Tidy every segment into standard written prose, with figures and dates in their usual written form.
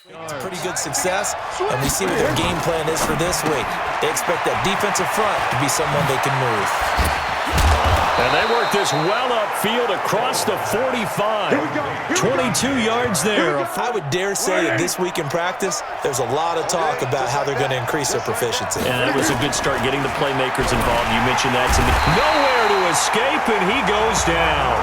It's a pretty good success, and we see what their game plan is for this week. They expect that defensive front to be someone they can move. And they work this well upfield across the 45. 22 yards there. I would dare say that this week in practice, there's a lot of talk about how they're going to increase their proficiency. And that was a good start getting the playmakers involved. You mentioned that to me. Nowhere to escape, and he goes down.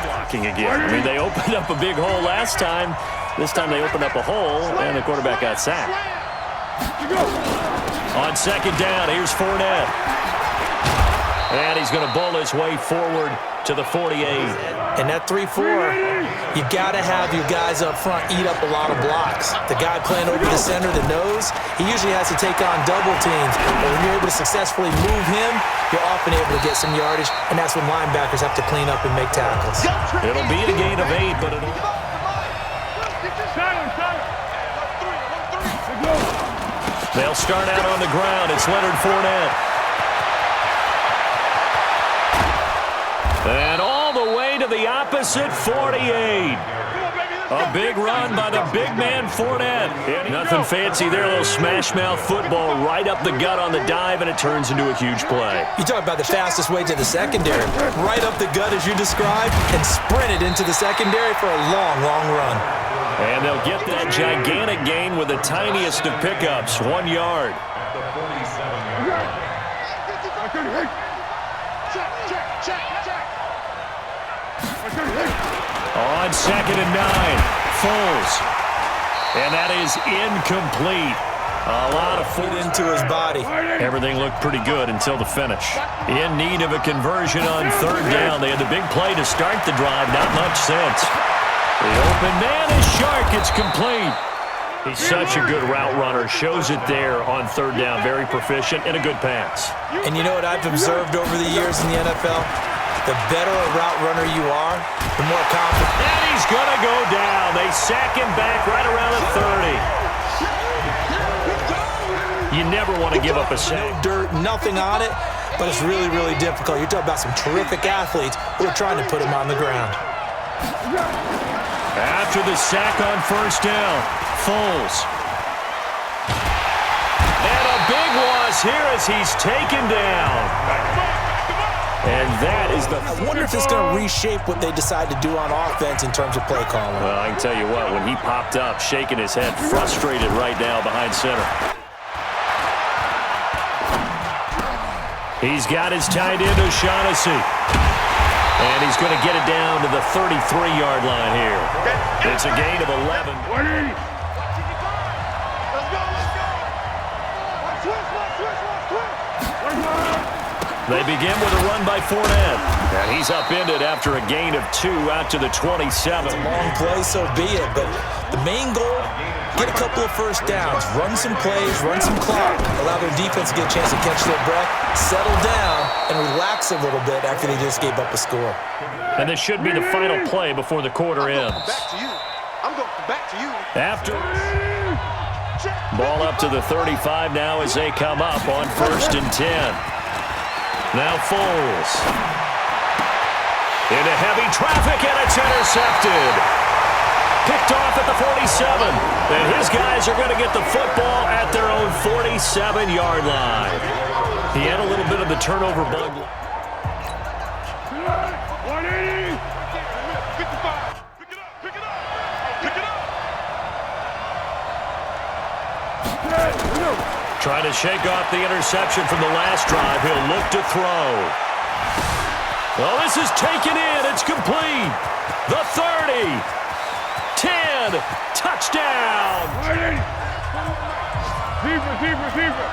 Blocking again. I mean, they opened up a big hole last time. This time they opened up a hole, and the quarterback got sacked. On second down, here's Fournette. And he's going to bowl his way forward to the 48. And that 3-4, you got to have your guys up front eat up a lot of blocks. The guy playing over the center, the nose, he usually has to take on double teams. But when you're able to successfully move him, you're often able to get some yardage, and that's when linebackers have to clean up and make tackles. It'll be a gain of 8, but it'll... They'll start out on the ground. It's Leonard Fournette. And all the way to the opposite 48. A big run by the big man Fournette. Nothing fancy there, a little smash-mouth football right up the gut on the dive, and it turns into a huge play. You talk about the fastest way to the secondary. Right up the gut as you described, and sprinted into the secondary for a long, long run. And they'll get that gigantic gain with the tiniest of pickups, 1 yard. On second and 9, Foles. And that is incomplete. A lot of foot into his body. Everything looked pretty good until the finish. In need of a conversion on third down. They had the big play to start the drive, not much sense. The open man is Shark. It's complete. He's such a good route runner. Shows it there on third down. Very proficient and a good pass. And you know what I've observed over the years in the NFL? The better a route runner you are, the more confident. And he's going to go down. They sack him back right around the 30. You never want to give up a sack. No dirt, nothing on it, but it's really, really difficult. You're talking about some terrific athletes who are trying to put him on the ground. After the sack on first down, Foles. And a big loss here as he's taken down. And that is the... I wonder if it's going to reshape what they decide to do on offense in terms of play calling. Well, I can tell you what, when he popped up, shaking his head, frustrated right now behind center. He's got his tight end, O'Shaughnessy. And he's going to get it down to the 33-yard line here. It's a gain of 11. They begin with a run by Fournette. And he's upended after a gain of 2 out to the 27. It's a long play, so be it. But the main goal, get a couple of first downs, run some plays, run some clock, allow their defense to get a chance to catch their breath, settle down, and relax a little bit after they just gave up a score. And this should be the final play before the quarter ends. Back to you. After ball up to the 35 now as they come up on 1st and 10. Now Foles. Into heavy traffic, and it's intercepted. Picked off at the 47. And his guys are going to get the football at their own 47-yard line. He had a little bit of the turnover bug. 180. 55. Pick it up. Pick it up. Pick it up. Trying to shake off the interception from the last drive. He'll look to throw. Well, this is taken in. It's complete. The 30. 10. Touchdown. Receiver.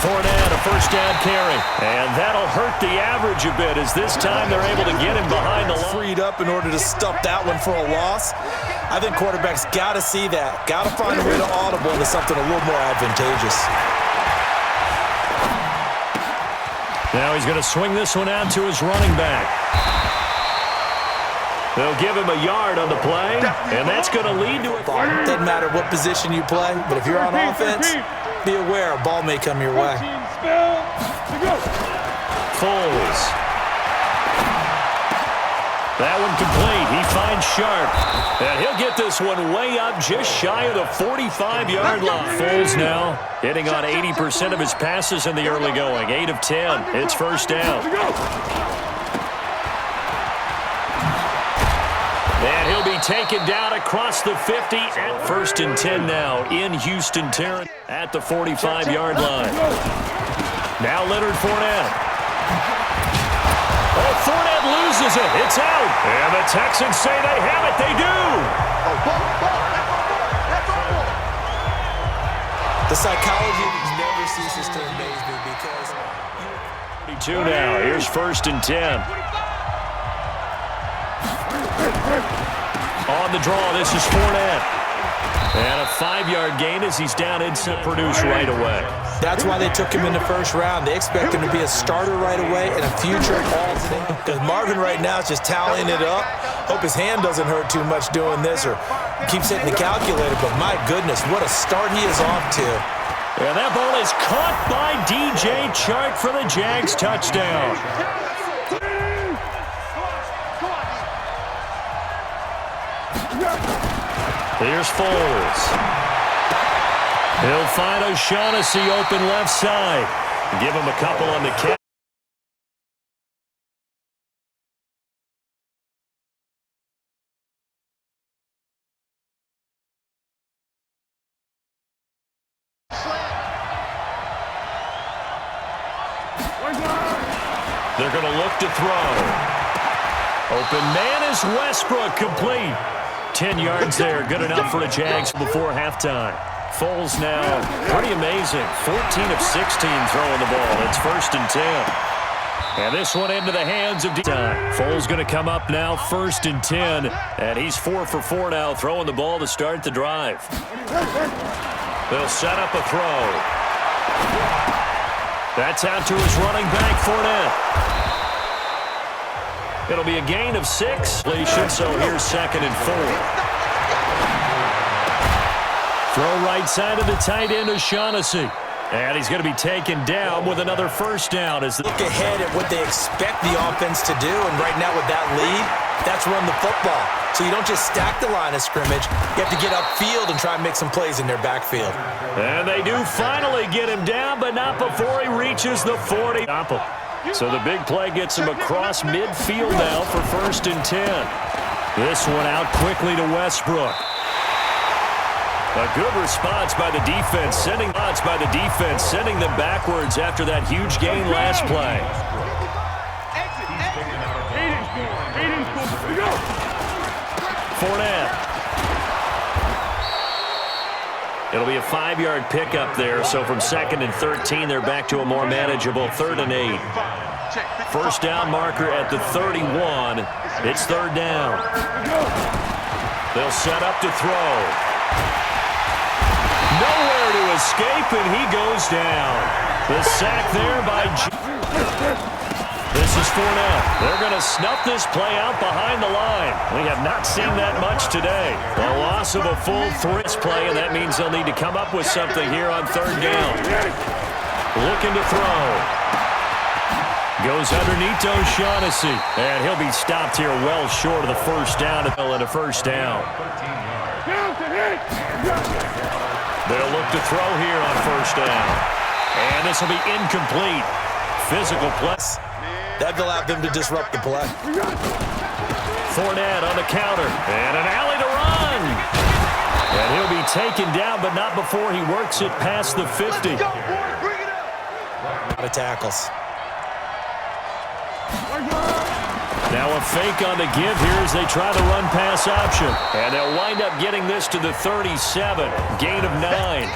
Fournette, a first down carry. And that'll hurt the average a bit as this time they're able to get him behind the line. Freed up in order to stuff that one for a loss. I think quarterbacks got to see that. Got to find a way to audible into something a little more advantageous. Now he's going to swing this one out to his running back. They'll give him a yard on the play, and that's going to lead to a... Doesn't matter what position you play, but if you're on offense, be aware a ball may come your way. Foles. That one complete. He finds Sharp. And he'll get this one way up just shy of the 45-yard line. Foles now hitting on 80% of his passes in the early going. 8 of 10. It's first down. And he'll be taken down across the 50 at 1st and 10 now in Houston territory at the 45-yard line. Now Leonard Fournette. Oh, Fournette loses it. It's out. And the Texans say they have it. They do. The psychology never ceases to amaze me because... 42 now. Here's 1st and 10. On the draw, this is Fournette. And a 5-yard gain as he's down inside produce right away. That's why they took him in the first round. They expect him to be a starter right away and a future all-thing. Because Marvin right now is just tallying it up. Hope his hand doesn't hurt too much doing this or keeps hitting the calculator. But my goodness, what a start he is off to. And that ball is caught by DJ Chark for the Jags touchdown. Here's Foles. He'll find O'Shaughnessy open left side. Give him a couple on the catch. They're going to look to throw. Open man is Westbrook, complete. 10 yards there, good enough for the Jags before halftime. Foles now, pretty amazing. 14 of 16 throwing the ball. It's 1st and 10. And this one into the hands of time. Foles going to come up now, 1st and 10. And he's 4 for 4 now, throwing the ball to start the drive. They'll set up a throw. That's out to his running back, Fournette. It'll be a gain of 6. So here's 2nd and 4. Throw right side of the tight end, O'Shaughnessy. And he's going to be taken down with another first down. As look ahead at what they expect the offense to do. And right now with that lead, that's run the football. So you don't just stack the line of scrimmage. You have to get upfield and try and make some plays in their backfield. And they do finally get him down, but not before he reaches the 40. So the big play gets him across midfield now for 1st and 10. This one out quickly to Westbrook. A good response by the defense, sending them backwards after that huge gain last play. Fournette. It'll be a 5-yard pickup there, so from 2nd and 13, they're back to a more manageable 3rd and 8. First down marker at the 31. It's 3rd down. They'll set up to throw. Nowhere to escape, and he goes down. The sack there by This is Fournette. They're going to snuff this play out behind the line. We have not seen that much today. The loss of a full 3 play, and that means they'll need to come up with something here on 3rd down. Looking to throw. Goes underneath to O'Shaughnessy, and he'll be stopped here well short of the first down and a first down. They'll look to throw here on 1st down. And this will be incomplete. Physical play. That allowed them to disrupt the play. Fournette on the counter. And an alley to run. And he'll be taken down, but not before he works it past the 50. A lot of tackles. Now a fake on the give here as they try the run-pass option. And they'll wind up getting this to the 37. Gain of 9.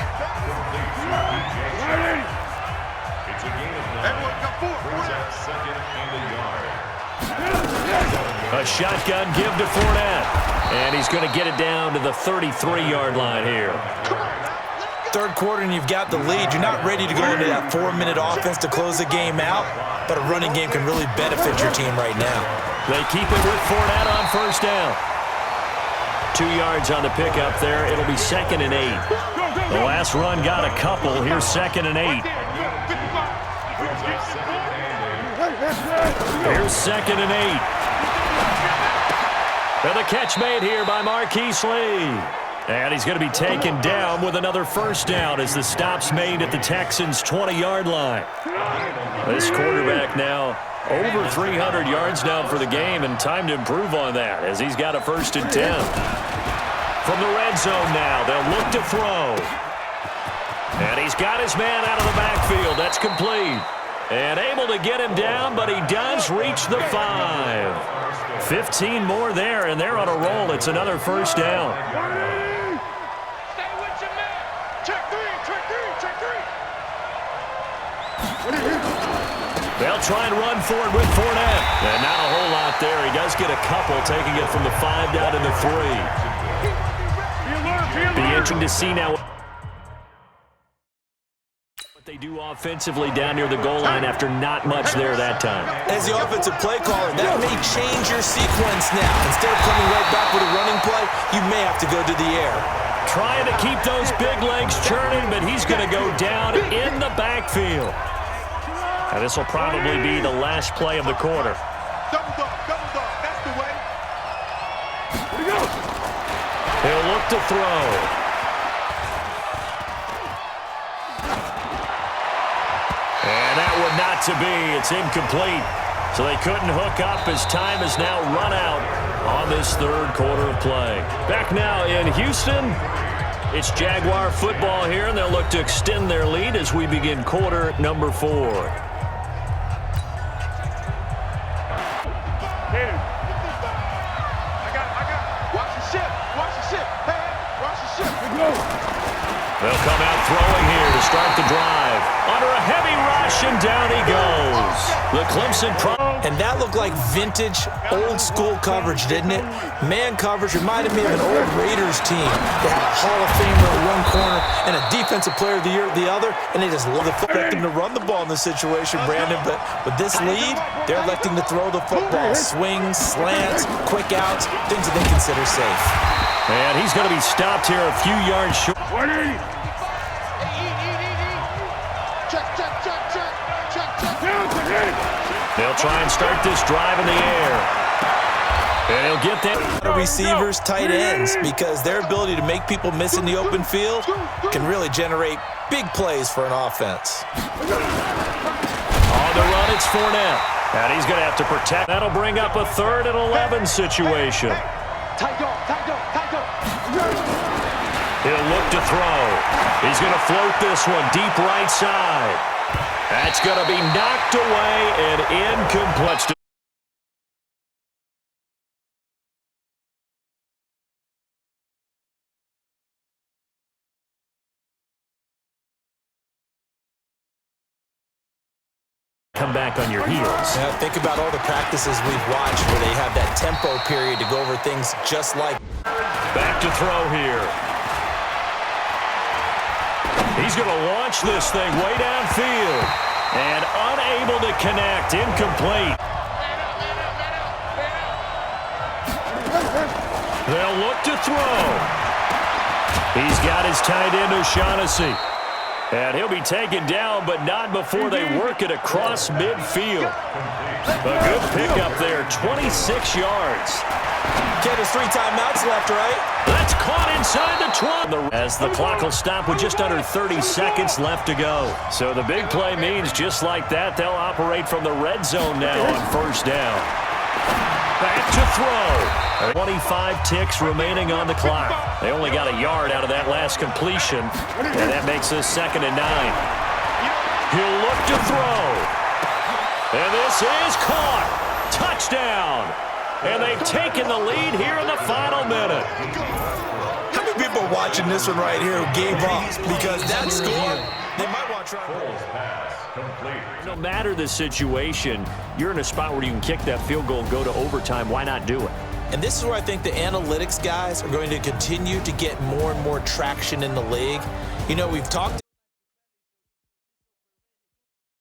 A shotgun give to Fournette. And he's going to get it down to the 33-yard line here. 3rd quarter and you've got the lead. You're not ready to go into that 4-minute offense to close the game out, but a running game can really benefit your team right now. They keep it with Fournette on 1st down. 2 yards on the pickup there. It'll be 2nd and 8. The last run got a couple. Here's 2nd and 8. Here's 2nd and 8. And the catch made here by Marquise Lee. And he's going to be taken down with another first down as the stop's made at the Texans' 20-yard line. This quarterback now over 300 yards now for the game, and time to improve on that as he's got a 1st and 10. From the red zone now, they'll look to throw. And he's got his man out of the backfield. That's complete. And able to get him down, but he does reach the 5. 15 more there, and they're on a roll. It's another first down. Stay with your man. Check three. They'll try and run for it with Fournette. And not a whole lot there. He does get a couple, taking it from the 5 down to the 3. Be interesting to see now what they do offensively down near the goal line after not much there that time. As the offensive play caller, that may change your sequence now. Instead of coming right back with a running play, you may have to go to the air. Trying to keep those big legs churning, but he's going to go down in the backfield. And this will probably be the last play of the quarter. Double dog. That's the way. He'll look to throw. And that would not to be. It's incomplete. So they couldn't hook up as time has now run out on this 3rd quarter of play. Back now in Houston, it's Jaguar football here, and they'll look to extend their lead as we begin quarter number 4. They'll come out throwing here to start the drive. Under a heavy rush, and down he goes. The Clemson And that looked like vintage, old-school coverage, didn't it? Man coverage reminded me of an old Raiders team. They had a Hall of Famer at one corner and a Defensive Player of the Year at the other, and they just love them to run the ball in this situation, Brandon. But with this lead, they're electing to throw the football. Swings, slants, quick outs, things that they consider safe. And he's going to be stopped here a few yards short. They'll try and start this drive in the air. And he'll get that. Receivers, tight ends, because their ability to make people miss in the open field can really generate big plays for an offense. On the run, it's Fournette. And he's going to have to protect. That'll bring up a 3rd and 11 situation. He'll look to throw. He's going to float this one deep right side. That's going to be knocked away and incomplete. Come back on your heels. Now, think about all the practices we've watched where they have that tempo period to go over things just like. Back to throw here. He's going to launch this thing way downfield. And unable to connect. Incomplete. They'll look to throw. He's got his tight end, O'Shaughnessy. And he'll be taken down, but not before they work it across midfield. A good pickup there, 26 yards. Ken, there's 3 timeouts left, right? That's caught inside the 20. As the clock will stop with just under 30 seconds left to go. So the big play means just like that, they'll operate from the red zone now on 1st down. Back to throw. 25 ticks remaining on the clock. They only got a yard out of that last completion, and that makes this 2nd and 9. He'll look to throw. And this is caught. Touchdown. And they've taken the lead here in the final minute. How many people are watching this one right here who gave up because that score, they might want to try. No matter the situation, you're in a spot where you can kick that field goal and go to overtime. Why not do it? And this is where I think the analytics guys are going to continue to get more and more traction in the league. You know, we've talked